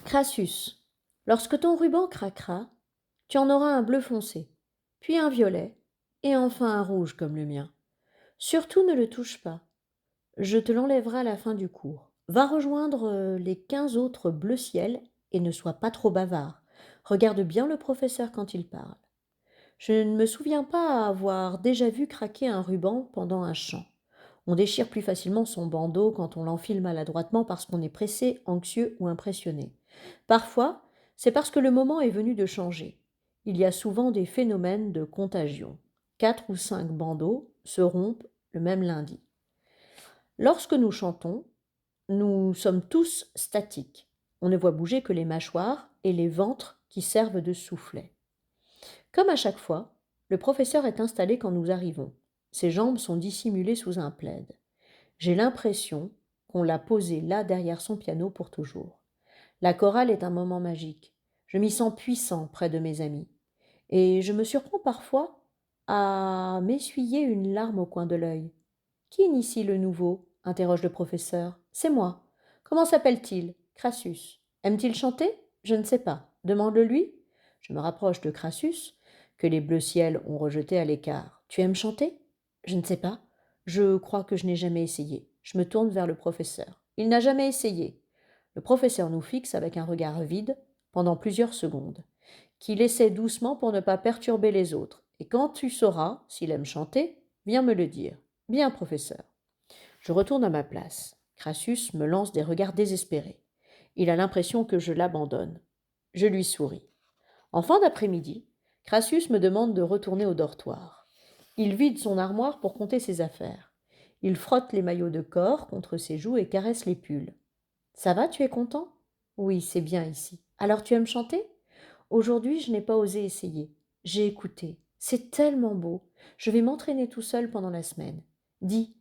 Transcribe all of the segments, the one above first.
Crassus, lorsque ton ruban craquera, tu en auras un bleu foncé, puis un violet, et enfin un rouge comme le mien. Surtout ne le touche pas. Je te l'enlèverai à la fin du cours. Va rejoindre les 15 autres bleus ciel et ne sois pas trop bavard. Regarde bien le professeur quand il parle. Je ne me souviens pas avoir déjà vu craquer un ruban pendant un chant. On déchire plus facilement son bandeau quand on l'enfile maladroitement parce qu'on est pressé, anxieux ou impressionné. Parfois, c'est parce que le moment est venu de changer. Il y a souvent des phénomènes de contagion. 4 ou 5 bandeaux se rompent le même lundi. Lorsque nous chantons, nous sommes tous statiques. On ne voit bouger que les mâchoires et les ventres qui servent de soufflet. Comme à chaque fois, le professeur est installé quand nous arrivons. Ses jambes sont dissimulées sous un plaid. J'ai l'impression qu'on l'a posé là derrière son piano pour toujours. La chorale est un moment magique. Je m'y sens puissant près de mes amis. Et je me surprends parfois à m'essuyer une larme au coin de l'œil. Qui initie le nouveau interroge le professeur. C'est moi. Comment s'appelle-t-il? Crassus. Aime-t-il chanter? Je ne sais pas. Demande-le lui. Je me rapproche de Crassus, que les bleus ciels ont rejeté à l'écart. Tu aimes chanter? Je ne sais pas. Je crois que je n'ai jamais essayé. Je me tourne vers le professeur. Il n'a jamais essayé. Le professeur nous fixe avec un regard vide pendant plusieurs secondes, qu'il essaie doucement pour ne pas perturber les autres. Et quand tu sauras s'il aime chanter, viens me le dire. Bien, professeur. Je retourne à ma place. Crassus me lance des regards désespérés. Il a l'impression que je l'abandonne. Je lui souris. En fin d'après-midi, Crassus me demande de retourner au dortoir. Il vide son armoire pour compter ses affaires. Il frotte les maillots de corps contre ses joues et caresse les pulls. Ça va, tu es content? Oui, c'est bien ici. Alors tu aimes chanter? Aujourd'hui, je n'ai pas osé essayer. J'ai écouté. C'est tellement beau. Je vais m'entraîner tout seul pendant la semaine. Dis,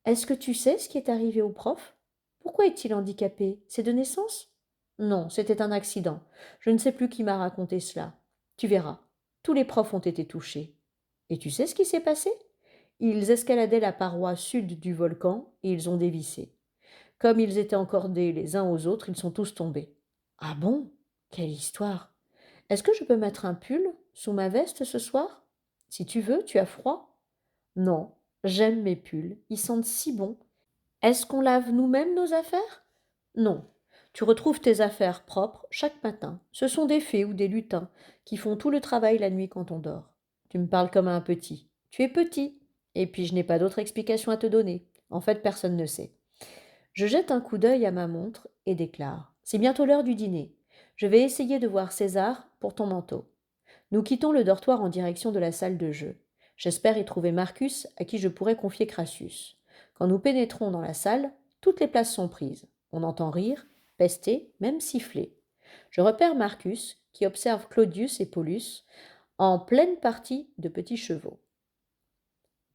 est-ce que tu sais ce qui est arrivé au prof? Pourquoi est-il handicapé? C'est de naissance? Non, c'était un accident. Je ne sais plus qui m'a raconté cela. Tu verras. Tous les profs ont été touchés. Et tu sais ce qui s'est passé? Ils escaladaient la paroi sud du volcan et ils ont dévissé. Comme ils étaient encordés les uns aux autres, ils sont tous tombés. Ah bon? Quelle histoire! Est-ce que je peux mettre un pull sous ma veste ce soir? Si tu veux, tu as froid? Non, j'aime mes pulls, ils sentent si bon. Est-ce qu'on lave nous-mêmes nos affaires? Non. Tu retrouves tes affaires propres chaque matin. Ce sont des fées ou des lutins qui font tout le travail la nuit quand on dort. Tu me parles comme un petit. Tu es petit. Et puis je n'ai pas d'autre explication à te donner. En fait, personne ne sait. Je jette un coup d'œil à ma montre et déclare. C'est bientôt l'heure du dîner. Je vais essayer de voir César pour ton manteau. Nous quittons le dortoir en direction de la salle de jeu. J'espère y trouver Marcus, à qui je pourrai confier Crassus. Quand nous pénétrons dans la salle, toutes les places sont prises. On entend rire, pester, même siffler. Je repère Marcus, qui observe Claudius et Paulus, en pleine partie de petits chevaux.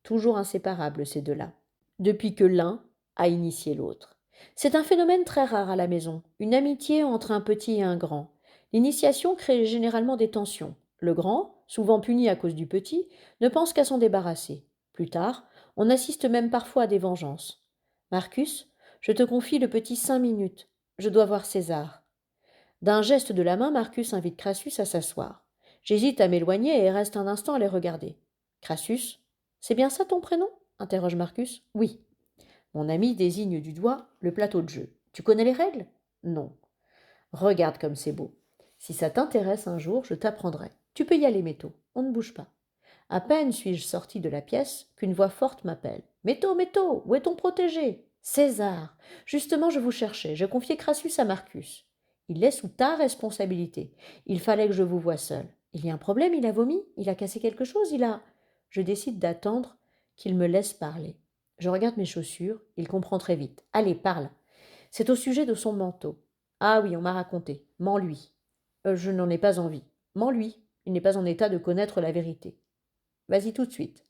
Toujours inséparables ces deux-là, depuis que l'un a initié l'autre. C'est un phénomène très rare à la maison, une amitié entre un petit et un grand. L'initiation crée généralement des tensions. Le grand, souvent puni à cause du petit, ne pense qu'à s'en débarrasser. Plus tard, on assiste même parfois à des vengeances. Marcus, je te confie le petit 5 minutes. Je dois voir César. D'un geste de la main, Marcus invite Crassus à s'asseoir. J'hésite à m'éloigner et reste un instant à les regarder. Crassus, c'est bien ça ton prénom? Interroge Marcus. Oui. Mon ami désigne du doigt le plateau de jeu. Tu connais les règles? Non. Regarde comme c'est beau. Si ça t'intéresse un jour, je t'apprendrai. Tu peux y aller, Métaux. On ne bouge pas. À peine suis-je sorti de la pièce qu'une voix forte m'appelle. Métaux, Métaux, où est ton protégé? César. Justement, je vous cherchais. Je confiais Crassus à Marcus. Il est sous ta responsabilité. Il fallait que je vous voie seul. Il y a un problème, il a vomi, il a cassé quelque chose, il a. Je décide d'attendre qu'il me laisse parler. Je regarde mes chaussures, il comprend très vite. Allez, parle. C'est au sujet de son manteau. Ah oui, on m'a raconté. Mens-lui. Je n'en ai pas envie. Mens-lui. Il n'est pas en état de connaître la vérité. Vas-y tout de suite.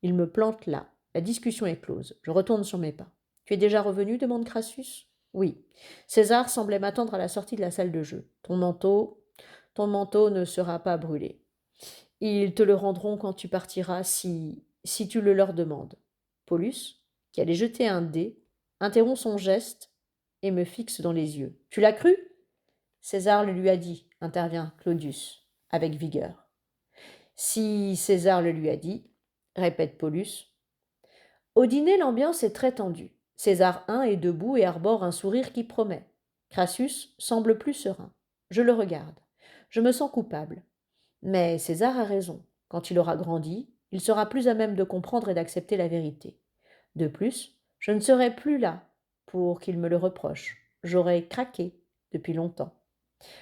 Il me plante là. La discussion est close. Je retourne sur mes pas. Tu es déjà revenu? Demande Crassus. Oui. César semblait m'attendre à la sortie de la salle de jeu. Ton manteau ne sera pas brûlé. Ils te le rendront quand tu partiras si tu le leur demandes. Paulus, qui allait jeter un dé, interrompt son geste et me fixe dans les yeux. Tu l'as cru? César le lui a dit, intervient Claudius, avec vigueur. Si César le lui a dit, répète Paulus. Au dîner, l'ambiance est très tendue. César I est debout et arbore un sourire qui promet. Crassus semble plus serein. Je le regarde. Je me sens coupable. Mais César a raison. Quand il aura grandi, il sera plus à même de comprendre et d'accepter la vérité. De plus, je ne serai plus là pour qu'il me le reproche. J'aurai craqué depuis longtemps.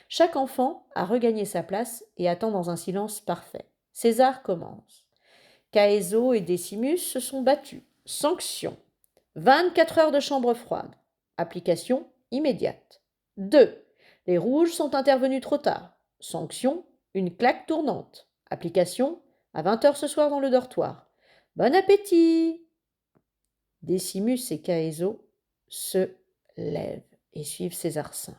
Chaque enfant a regagné sa place et attend dans un silence parfait. César commence. Caeso et Décimus se sont battus. Sanction. 24 heures de chambre froide. Application immédiate. 2. Les rouges sont intervenus trop tard. Sanction. Une claque tournante. Application à 20 heures ce soir dans le dortoir. Bon appétit. Décimus et Caeso se lèvent et suivent César V.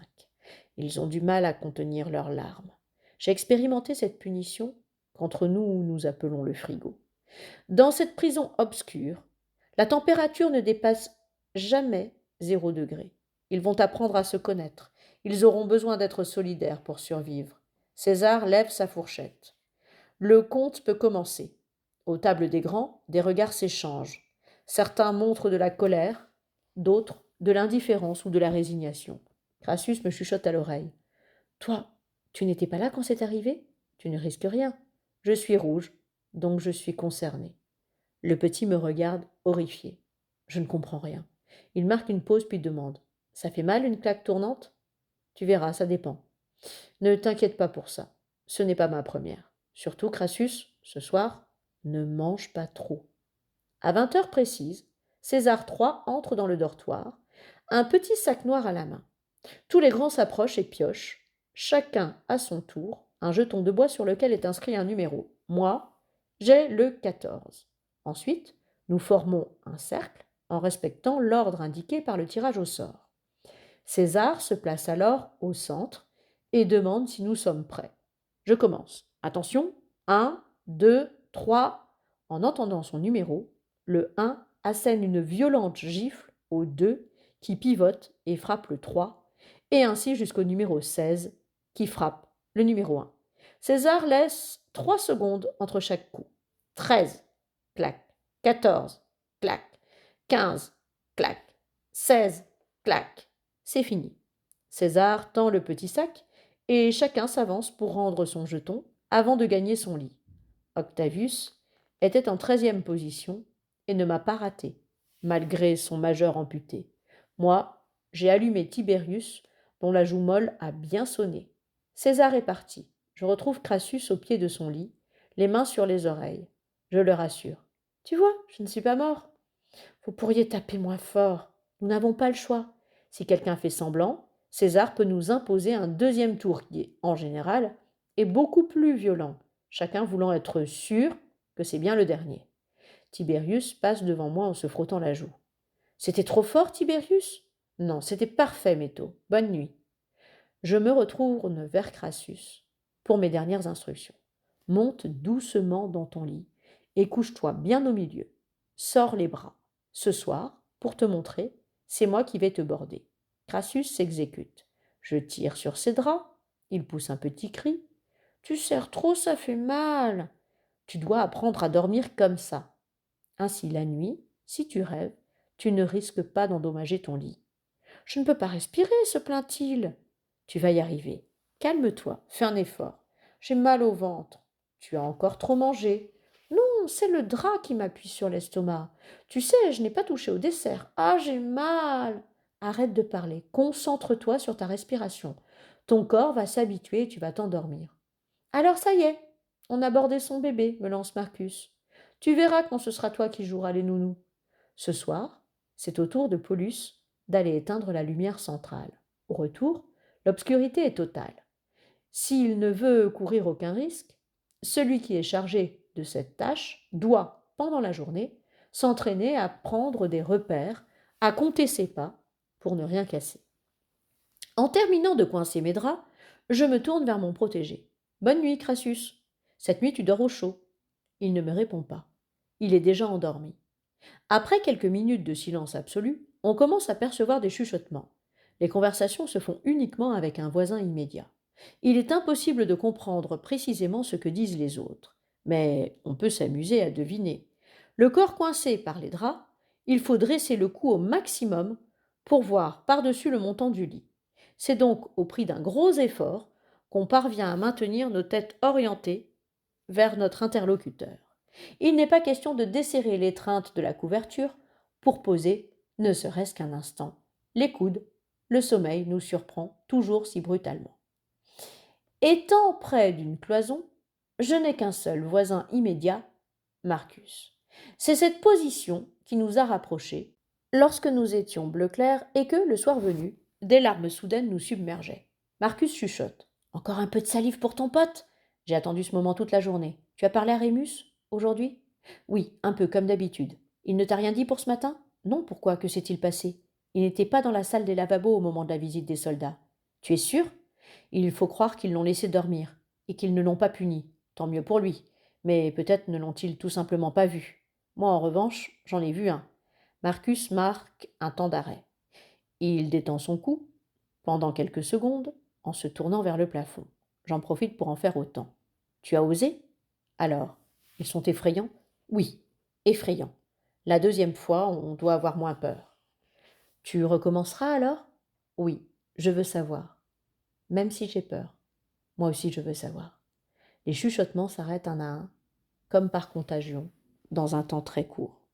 Ils ont du mal à contenir leurs larmes. J'ai expérimenté cette punition qu'entre nous nous appelons le frigo. Dans cette prison obscure, la température ne dépasse jamais 0 degré. Ils vont apprendre à se connaître. Ils auront besoin d'être solidaires pour survivre. César lève sa fourchette. Le conte peut commencer. Aux tables des grands, des regards s'échangent. Certains montrent de la colère, d'autres de l'indifférence ou de la résignation. Crassus me chuchote à l'oreille. Toi, tu n'étais pas là quand c'est arrivé? Tu ne risques rien. Je suis rouge, donc je suis concerné. Le petit me regarde, horrifié. Je ne comprends rien. Il marque une pause puis demande. Ça fait mal une claque tournante? Tu verras, ça dépend. Ne t'inquiète pas pour ça. Ce n'est pas ma première. Surtout, Crassus, ce soir, ne mange pas trop. À 20 heures précises, César III entre dans le dortoir, un petit sac noir à la main. Tous les grands s'approchent et piochent, chacun à son tour, un jeton de bois sur lequel est inscrit un numéro. Moi, j'ai le 14. Ensuite, nous formons un cercle en respectant l'ordre indiqué par le tirage au sort. César se place alors au centre et demande si nous sommes prêts. Je commence. Attention, 1, 2, 3. En entendant son numéro, le 1 assène une violente gifle au 2 qui pivote et frappe le 3, et ainsi jusqu'au numéro 16 qui frappe le numéro 1. César laisse 3 secondes entre chaque coup. 13, clac, 14, clac, 15, clac, 16, clac. C'est fini. César tend le petit sac et chacun s'avance pour rendre son jeton avant de gagner son lit. Octavius était en 13e position et ne m'a pas raté, malgré son majeur amputé. Moi, j'ai allumé Tibérius, dont la joue molle a bien sonné. César est parti. Je retrouve Crassus au pied de son lit, les mains sur les oreilles. Je le rassure. Tu vois, je ne suis pas mort. Vous pourriez taper moins fort. Nous n'avons pas le choix. Si quelqu'un fait semblant, César peut nous imposer un deuxième tour qui, en général, est beaucoup plus violent, chacun voulant être sûr que c'est bien le dernier. Tibérius passe devant moi en se frottant la joue. C'était trop fort, Tibérius? Non, c'était parfait, Métaux. Bonne nuit. Je me retourne vers Crassus pour mes dernières instructions. Monte doucement dans ton lit et couche-toi bien au milieu. Sors les bras. Ce soir, pour te montrer, c'est moi qui vais te border. Crassus s'exécute. Je tire sur ses draps. Il pousse un petit cri. Tu serres trop, ça fait mal. Tu dois apprendre à dormir comme ça. Ainsi, la nuit, si tu rêves, tu ne risques pas d'endommager ton lit. Je ne peux pas respirer, se plaint-il. Tu vas y arriver. Calme-toi, fais un effort. J'ai mal au ventre. Tu as encore trop mangé. Non, c'est le drap qui m'appuie sur l'estomac. Tu sais, je n'ai pas touché au dessert. Ah, j'ai mal. Arrête de parler. Concentre-toi sur ta respiration. Ton corps va s'habituer et tu vas t'endormir. Alors ça y est, on a bordé son bébé, me lance Marcus. Tu verras quand ce sera toi qui joueras les nounous. Ce soir, c'est au tour de Paulus d'aller éteindre la lumière centrale. Au retour, l'obscurité est totale. S'il ne veut courir aucun risque, celui qui est chargé de cette tâche doit, pendant la journée, s'entraîner à prendre des repères, à compter ses pas pour ne rien casser. En terminant de coincer mes draps, je me tourne vers mon protégé. Bonne nuit, Crassus. Cette nuit, tu dors au chaud. Il ne me répond pas. Il est déjà endormi. Après quelques minutes de silence absolu, on commence à percevoir des chuchotements. Les conversations se font uniquement avec un voisin immédiat. Il est impossible de comprendre précisément ce que disent les autres, mais on peut s'amuser à deviner. Le corps coincé par les draps, il faut dresser le cou au maximum pour voir par-dessus le montant du lit. C'est donc au prix d'un gros effort qu'on parvient à maintenir nos têtes orientées vers notre interlocuteur. Il n'est pas question de desserrer l'étreinte de la couverture pour poser, ne serait-ce qu'un instant, les coudes. Le sommeil nous surprend toujours si brutalement. Étant près d'une cloison, je n'ai qu'un seul voisin immédiat, Marcus. C'est cette position qui nous a rapprochés lorsque nous étions bleu clair et que, le soir venu, des larmes soudaines nous submergeaient. Marcus chuchote. Encore un peu de salive pour ton pote? J'ai attendu ce moment toute la journée. Tu as parlé à Rémus, aujourd'hui? Oui, un peu, comme d'habitude. Il ne t'a rien dit pour ce matin? Non, pourquoi? Que s'est-il passé? Il n'était pas dans la salle des lavabos au moment de la visite des soldats. Tu es sûr? Il faut croire qu'ils l'ont laissé dormir, et qu'ils ne l'ont pas puni. Tant mieux pour lui. Mais peut-être ne l'ont-ils tout simplement pas vu. Moi, en revanche, j'en ai vu un. Marcus marque un temps d'arrêt. Il détend son cou, pendant quelques secondes, en se tournant vers le plafond. J'en profite pour en faire autant. Tu as osé? Alors, ils sont effrayants? Oui, effrayants. La deuxième fois, on doit avoir moins peur. Tu recommenceras alors? Oui, je veux savoir. Même si j'ai peur. Moi aussi, je veux savoir. Les chuchotements s'arrêtent un à un, comme par contagion, dans un temps très court.